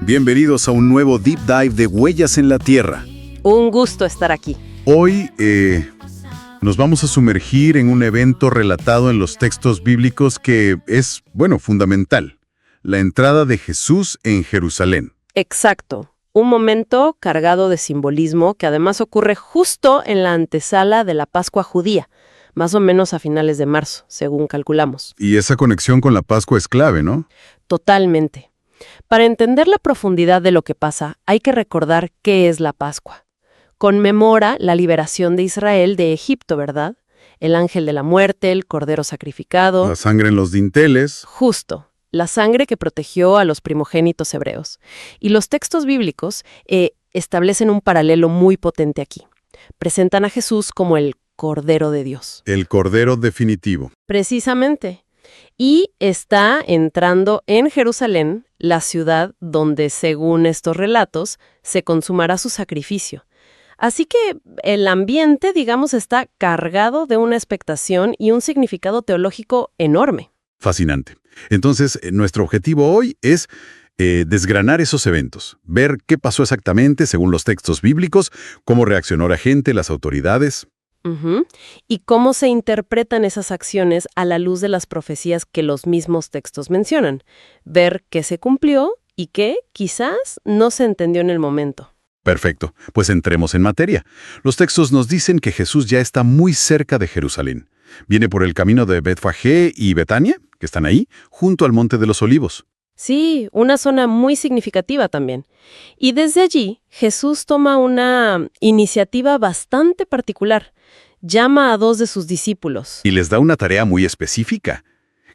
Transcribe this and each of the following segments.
Bienvenidos a un nuevo Deep Dive de Huellas en la Tierra. Un gusto estar aquí. Hoy nos vamos a sumergir en un evento relatado en los textos bíblicos que es, fundamental. La entrada de Jesús en Jerusalén. Exacto. Un momento cargado de simbolismo que además ocurre justo en la antesala de la Pascua judía, más o menos a finales de marzo, según calculamos. Y esa conexión con la Pascua es clave, ¿no? Totalmente. Para entender la profundidad de lo que pasa, hay que recordar qué es la Pascua. Conmemora la liberación de Israel de Egipto, ¿verdad? El ángel de la muerte, el cordero sacrificado. La sangre en los dinteles. Justo. La sangre que protegió a los primogénitos hebreos. Y los textos bíblicos establecen un paralelo muy potente aquí. Presentan a Jesús como el Cordero de Dios. El Cordero definitivo. Precisamente. Y está entrando en Jerusalén, la ciudad donde, según estos relatos, se consumará su sacrificio. Así que el ambiente, digamos, está cargado de una expectación y un significado teológico enorme. Fascinante. Entonces, nuestro objetivo hoy es desgranar esos eventos, ver qué pasó exactamente según los textos bíblicos, cómo reaccionó la gente, las autoridades. Y cómo se interpretan esas acciones a la luz de las profecías que los mismos textos mencionan. Ver qué se cumplió y qué quizás no se entendió en el momento. Perfecto, pues entremos en materia. Los textos nos dicen que Jesús ya está muy cerca de Jerusalén. Viene por el camino de Betfagé y Betania, que están ahí, junto al Monte de los Olivos. Sí, una zona muy significativa también. Y desde allí, Jesús toma una iniciativa bastante particular. Llama a 2 de sus discípulos. Y les da una tarea muy específica,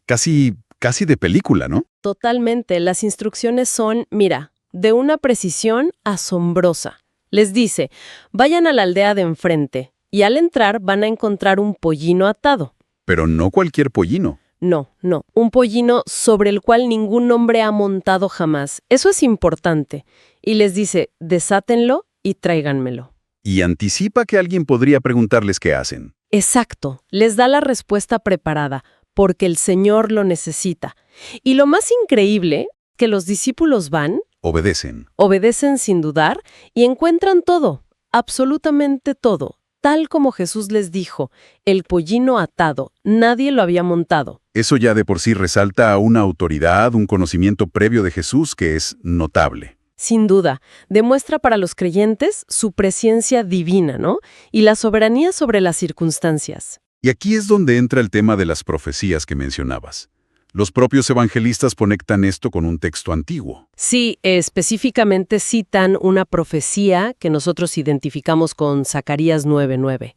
casi de película, ¿no? Totalmente. Las instrucciones son, mira, de una precisión asombrosa. Les dice, vayan a la aldea de enfrente y al entrar van a encontrar un pollino atado. Pero no cualquier pollino. No, un pollino sobre el cual ningún hombre ha montado jamás. Eso es importante. Y les dice, desátenlo y tráiganmelo. Y anticipa que alguien podría preguntarles qué hacen. Exacto, les da la respuesta preparada, porque el Señor lo necesita. Y lo más increíble, que los discípulos van, obedecen sin dudar y encuentran todo, absolutamente todo, tal como Jesús les dijo, el pollino atado, nadie lo había montado. Eso ya de por sí resalta a una autoridad, un conocimiento previo de Jesús que es notable. Sin duda, demuestra para los creyentes su presencia divina, ¿no? Y la soberanía sobre las circunstancias. Y aquí es donde entra el tema de las profecías que mencionabas. Los propios evangelistas conectan esto con un texto antiguo. Sí, específicamente citan una profecía que nosotros identificamos con Zacarías 9:9.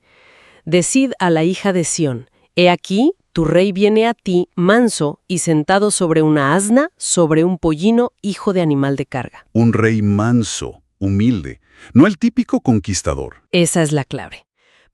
Decid a la hija de Sión, he aquí, tu rey viene a ti, manso y sentado sobre una asna, sobre un pollino, hijo de animal de carga. Un rey manso, humilde, no el típico conquistador. Esa es la clave.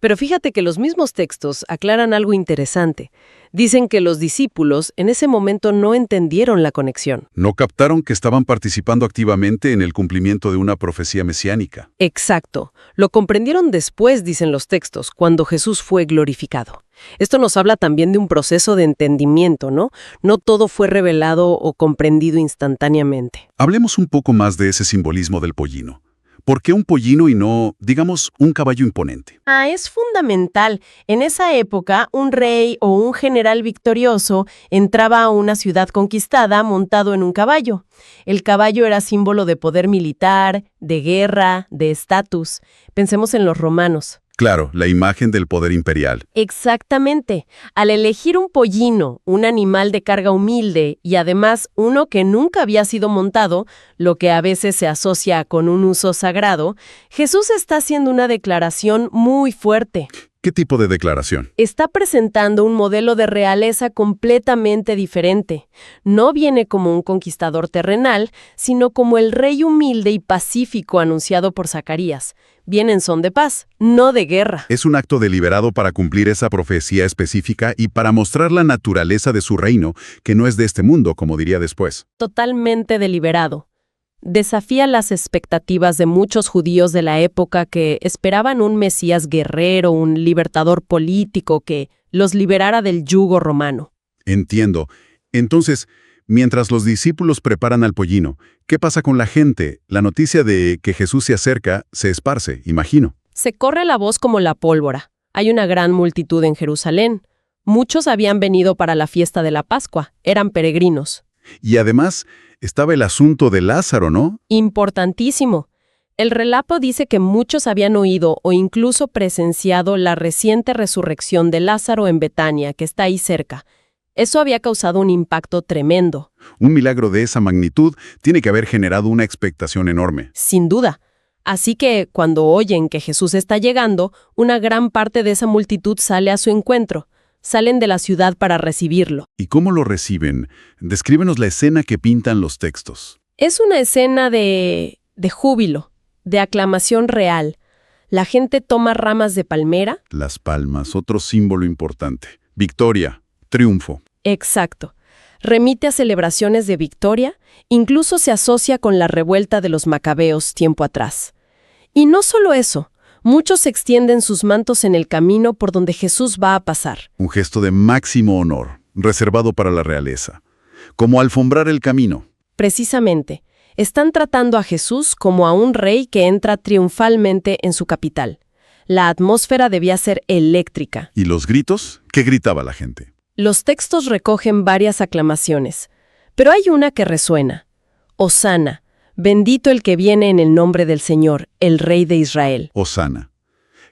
Pero fíjate que los mismos textos aclaran algo interesante. Dicen que los discípulos en ese momento no entendieron la conexión. No captaron que estaban participando activamente en el cumplimiento de una profecía mesiánica. Exacto. Lo comprendieron después, dicen los textos, cuando Jesús fue glorificado. Esto nos habla también de un proceso de entendimiento, ¿no? No todo fue revelado o comprendido instantáneamente. Hablemos un poco más de ese simbolismo del pollino. ¿Por qué un pollino y no, digamos, un caballo imponente? Es fundamental. En esa época, un rey o un general victorioso entraba a una ciudad conquistada montado en un caballo. El caballo era símbolo de poder militar, de guerra, de estatus. Pensemos en los romanos. Claro, la imagen del poder imperial. Exactamente. Al elegir un pollino, un animal de carga humilde y además uno que nunca había sido montado, lo que a veces se asocia con un uso sagrado, Jesús está haciendo una declaración muy fuerte. ¿Qué tipo de declaración? Está presentando un modelo de realeza completamente diferente. No viene como un conquistador terrenal, sino como el rey humilde y pacífico anunciado por Zacarías. Viene en son de paz, no de guerra. Es un acto deliberado para cumplir esa profecía específica y para mostrar la naturaleza de su reino, que no es de este mundo, como diría después. Totalmente deliberado. Desafía las expectativas de muchos judíos de la época que esperaban un Mesías guerrero, un libertador político que los liberara del yugo romano. Entiendo. Entonces, Mientras los discípulos preparan al pollino, ¿qué pasa con la gente? La noticia de que Jesús se acerca se esparce, imagino. Se corre la voz como la pólvora. Hay una gran multitud en Jerusalén. Muchos habían venido para la fiesta de la Pascua. Eran peregrinos. Y además estaba el asunto de Lázaro, ¿no? Importantísimo. El relato dice que muchos habían oído o incluso presenciado la reciente resurrección de Lázaro en Betania, que está ahí cerca. Eso había causado un impacto tremendo. Un milagro de esa magnitud tiene que haber generado una expectación enorme. Sin duda. Así que, cuando oyen que Jesús está llegando, una gran parte de esa multitud sale a su encuentro. Salen de la ciudad para recibirlo. ¿Y cómo lo reciben? Descríbenos la escena que pintan los textos. Es una escena de júbilo, de aclamación real. La gente toma ramas de palmera. Las palmas, otro símbolo importante. Victoria, triunfo. Exacto. Remite a celebraciones de victoria, incluso se asocia con la revuelta de los macabeos tiempo atrás. Y no solo eso, muchos extienden sus mantos en el camino por donde Jesús va a pasar. Un gesto de máximo honor, reservado para la realeza. Como alfombrar el camino. Precisamente, están tratando a Jesús como a un rey que entra triunfalmente en su capital. La atmósfera debía ser eléctrica. ¿Y los gritos? ¿Qué gritaba la gente? Los textos recogen varias aclamaciones, pero hay una que resuena. Hosana, bendito el que viene en el nombre del Señor, el Rey de Israel. Hosana.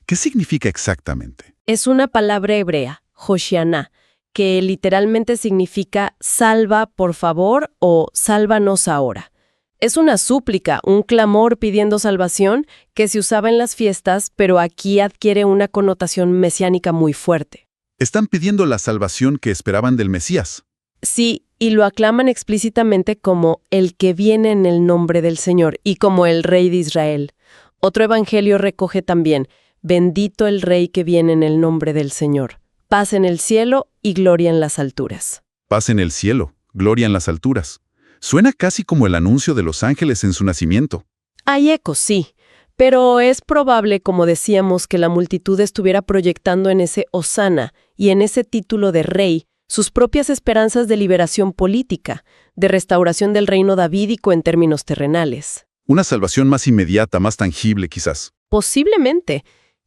¿Qué significa exactamente? Es una palabra hebrea, Hoshianá, que literalmente significa salva, por favor, o sálvanos ahora. Es una súplica, un clamor pidiendo salvación que se usaba en las fiestas, pero aquí adquiere una connotación mesiánica muy fuerte. Están pidiendo la salvación que esperaban del Mesías. Sí, y lo aclaman explícitamente como el que viene en el nombre del Señor y como el Rey de Israel. Otro evangelio recoge también, bendito el Rey que viene en el nombre del Señor. Paz en el cielo y gloria en las alturas. Paz en el cielo, gloria en las alturas. Suena casi como el anuncio de los ángeles en su nacimiento. Hay ecos, sí. Pero es probable, como decíamos, que la multitud estuviera proyectando en ese Hosana y en ese título de rey sus propias esperanzas de liberación política, de restauración del reino davídico en términos terrenales. Una salvación más inmediata, más tangible quizás. Posiblemente.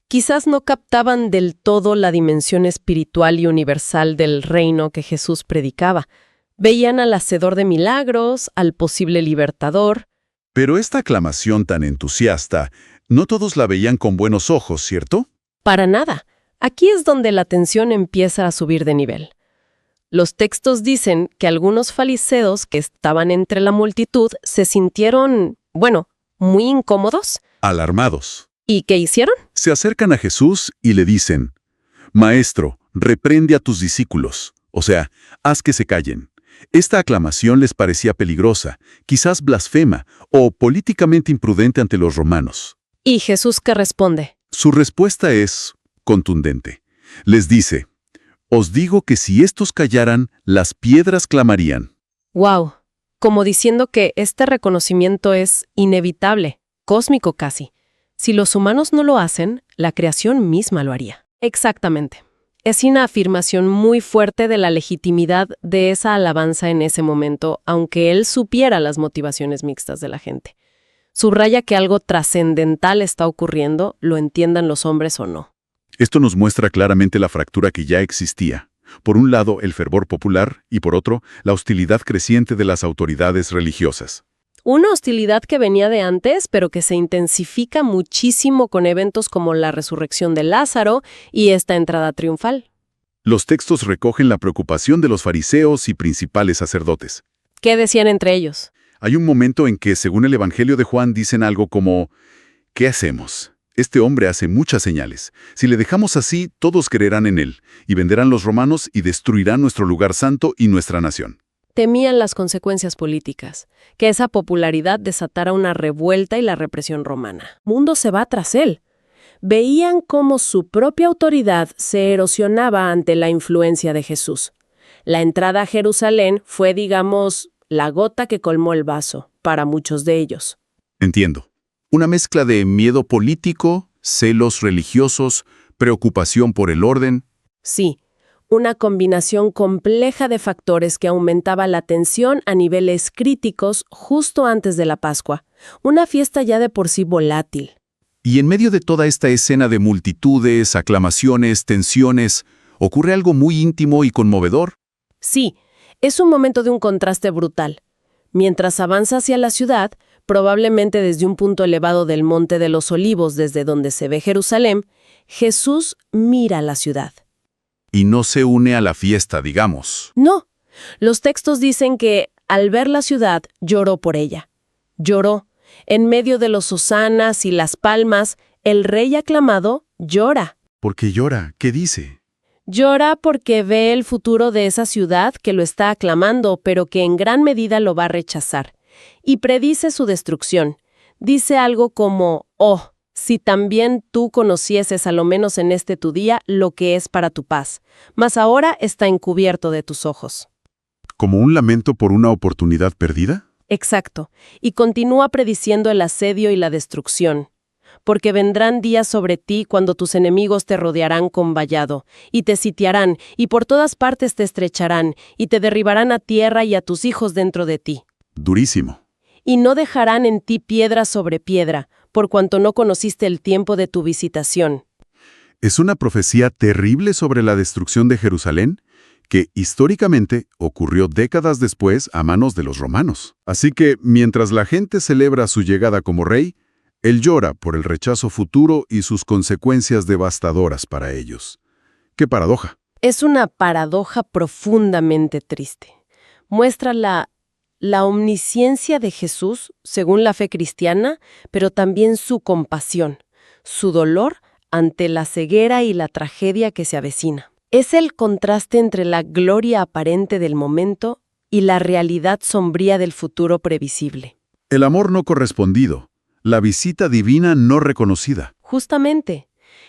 Quizás no captaban del todo la dimensión espiritual y universal del reino que Jesús predicaba. Veían al hacedor de milagros, al posible libertador. Pero esta aclamación tan entusiasta, no todos la veían con buenos ojos, ¿cierto? Para nada. Aquí es donde la tensión empieza a subir de nivel. Los textos dicen que algunos fariseos que estaban entre la multitud se sintieron, muy incómodos. Alarmados. ¿Y qué hicieron? Se acercan a Jesús y le dicen, Maestro, reprende a tus discípulos, o sea, haz que se callen. Esta aclamación les parecía peligrosa, quizás blasfema o políticamente imprudente ante los romanos. ¿Y Jesús qué responde? Su respuesta es contundente. Les dice, os digo que si estos callaran, las piedras clamarían. ¡Wow! Como diciendo que este reconocimiento es inevitable, cósmico casi. Si los humanos no lo hacen, la creación misma lo haría. Exactamente. Es una afirmación muy fuerte de la legitimidad de esa alabanza en ese momento, aunque él supiera las motivaciones mixtas de la gente. Subraya que algo trascendental está ocurriendo, lo entiendan los hombres o no. Esto nos muestra claramente la fractura que ya existía. Por un lado, el fervor popular y por otro, la hostilidad creciente de las autoridades religiosas. Una hostilidad que venía de antes, pero que se intensifica muchísimo con eventos como la resurrección de Lázaro y esta entrada triunfal. Los textos recogen la preocupación de los fariseos y principales sacerdotes. ¿Qué decían entre ellos? Hay un momento en que, según el Evangelio de Juan, dicen algo como, ¿qué hacemos? Este hombre hace muchas señales. Si le dejamos así, todos creerán en él, y venderán los romanos y destruirán nuestro lugar santo y nuestra nación. Temían las consecuencias políticas, que esa popularidad desatara una revuelta y la represión romana. El mundo se va tras él. Veían cómo su propia autoridad se erosionaba ante la influencia de Jesús. La entrada a Jerusalén fue, digamos, la gota que colmó el vaso para muchos de ellos. Entiendo. Una mezcla de miedo político, celos religiosos, preocupación por el orden. Sí, una combinación compleja de factores que aumentaba la tensión a niveles críticos justo antes de la Pascua, una fiesta ya de por sí volátil. Y en medio de toda esta escena de multitudes, aclamaciones, tensiones, ocurre algo muy íntimo y conmovedor. Sí, es un momento de un contraste brutal. Mientras avanza hacia la ciudad, probablemente desde un punto elevado del Monte de los Olivos, desde donde se ve Jerusalén, Jesús mira la ciudad. Y no se une a la fiesta, digamos. No, los textos dicen que, al ver la ciudad, lloró por ella. Lloró. En medio de los hosanas y las palmas, el rey aclamado llora. ¿Por qué llora? ¿Qué dice? Llora porque ve el futuro de esa ciudad que lo está aclamando, pero que en gran medida lo va a rechazar. Y predice su destrucción. Dice algo como, «Oh, si también tú conocieses a lo menos en este tu día lo que es para tu paz, mas ahora está encubierto de tus ojos». ¿Como un lamento por una oportunidad perdida? Exacto. Y continúa prediciendo el asedio y la destrucción. Porque vendrán días sobre ti cuando tus enemigos te rodearán con vallado, y te sitiarán, y por todas partes te estrecharán, y te derribarán a tierra y a tus hijos dentro de ti. Durísimo. Y no dejarán en ti piedra sobre piedra, por cuanto no conociste el tiempo de tu visitación. Es una profecía terrible sobre la destrucción de Jerusalén, que históricamente ocurrió décadas después a manos de los romanos. Así que, mientras la gente celebra su llegada como rey, él llora por el rechazo futuro y sus consecuencias devastadoras para ellos. ¡Qué paradoja! Es una paradoja profundamente triste. Muestra la omnisciencia de Jesús, según la fe cristiana, pero también su compasión, su dolor ante la ceguera y la tragedia que se avecina. Es el contraste entre la gloria aparente del momento y la realidad sombría del futuro previsible. El amor no correspondido, la visita divina no reconocida. Justamente,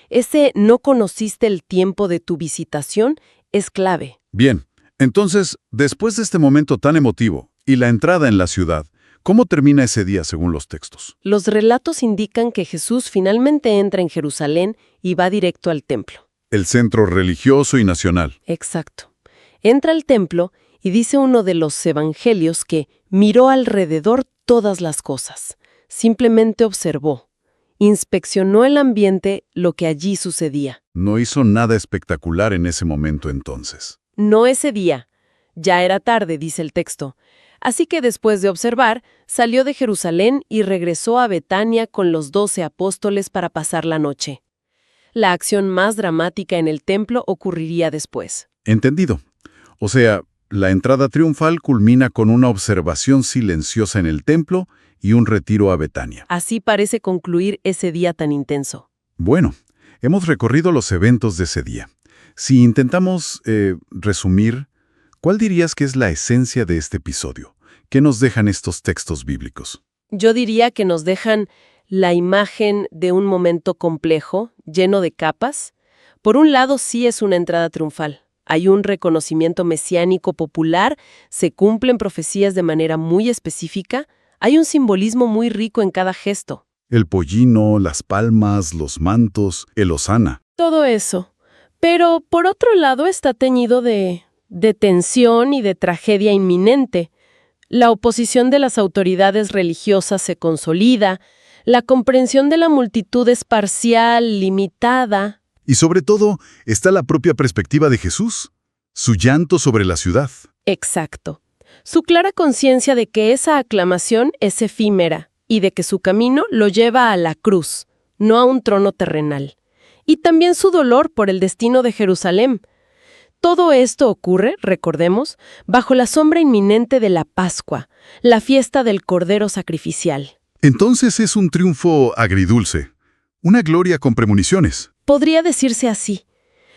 ese no conociste el tiempo de tu visitación es clave. Bien, entonces, después de este momento tan emotivo y la entrada en la ciudad, ¿cómo termina ese día según los textos? Los relatos indican que Jesús finalmente entra en Jerusalén y va directo al templo. El centro religioso y nacional. Exacto. Entra al templo y dice uno de los evangelios que miró alrededor todas las cosas. Simplemente observó. Inspeccionó el ambiente, lo que allí sucedía. No hizo nada espectacular en ese momento entonces. No ese día. Ya era tarde, dice el texto. Así que después de observar, salió de Jerusalén y regresó a Betania con los 12 apóstoles para pasar la noche. La acción más dramática en el templo ocurriría después. Entendido. O sea, la entrada triunfal culmina con una observación silenciosa en el templo y un retiro a Betania. Así parece concluir ese día tan intenso. Bueno, hemos recorrido los eventos de ese día. Si intentamos resumir, ¿cuál dirías que es la esencia de este episodio? ¿Qué nos dejan estos textos bíblicos? Yo diría que nos dejan la imagen de un momento complejo, lleno de capas. Por un lado, sí es una entrada triunfal. Hay un reconocimiento mesiánico popular, se cumplen profecías de manera muy específica, hay un simbolismo muy rico en cada gesto. El pollino, las palmas, los mantos, el hosana. Todo eso. Pero, por otro lado, está teñido de tensión y de tragedia inminente. La oposición de las autoridades religiosas se consolida, la comprensión de la multitud es parcial, limitada. Y sobre todo, está la propia perspectiva de Jesús, su llanto sobre la ciudad. Exacto. Su clara conciencia de que esa aclamación es efímera y de que su camino lo lleva a la cruz, no a un trono terrenal. Y también su dolor por el destino de Jerusalén. Todo esto ocurre, recordemos, bajo la sombra inminente de la Pascua, la fiesta del Cordero Sacrificial. Entonces es un triunfo agridulce, una gloria con premoniciones. Podría decirse así.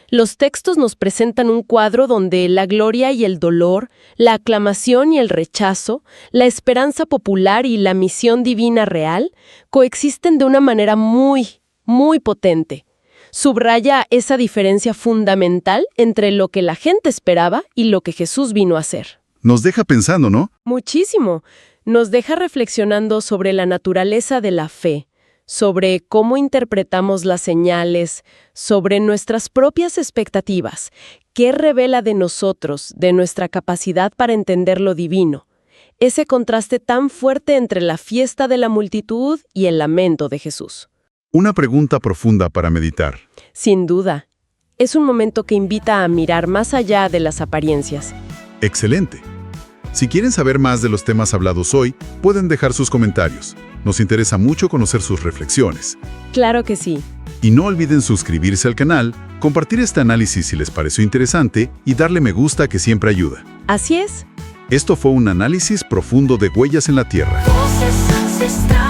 Los textos nos presentan un cuadro donde la gloria y el dolor, la aclamación y el rechazo, la esperanza popular y la misión divina real coexisten de una manera muy, muy potente. Subraya esa diferencia fundamental entre lo que la gente esperaba y lo que Jesús vino a hacer. Nos deja pensando, ¿no? Muchísimo. Nos deja reflexionando sobre la naturaleza de la fe, sobre cómo interpretamos las señales, sobre nuestras propias expectativas. ¿Qué revela de nosotros, de nuestra capacidad para entender lo divino? Ese contraste tan fuerte entre la fiesta de la multitud y el lamento de Jesús. Una pregunta profunda para meditar. Sin duda, es un momento que invita a mirar más allá de las apariencias. Excelente. Si quieren saber más de los temas hablados hoy, pueden dejar sus comentarios. Nos interesa mucho conocer sus reflexiones. Claro que sí. Y no olviden suscribirse al canal, compartir este análisis si les pareció interesante y darle me gusta que siempre ayuda. Así es. Esto fue un análisis profundo de Huellas en la Tierra. Voces ancestrales.